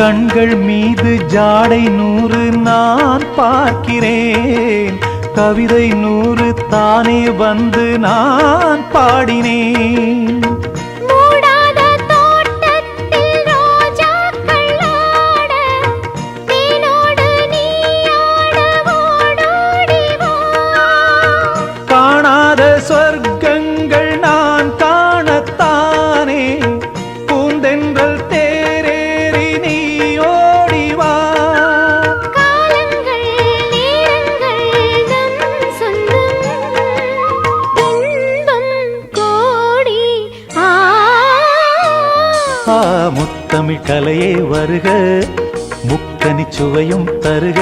கண்கள் மீது ஜாடை 100 நான் பார்க்கிறேன். கவிதை 100 தானே வந்து நான் பாடினேன். காணாத சொர்க்கங்கள் நான் காணத்தானே பூந்தென்றல் தேரேறி நீ ஓடிவா. காலங்கள் நேரங்கள் நம் சொந்தம் இன்பம் கோடி. முத்தமிழ் கலையே வருக, முக்கனி சுவையும் தருக.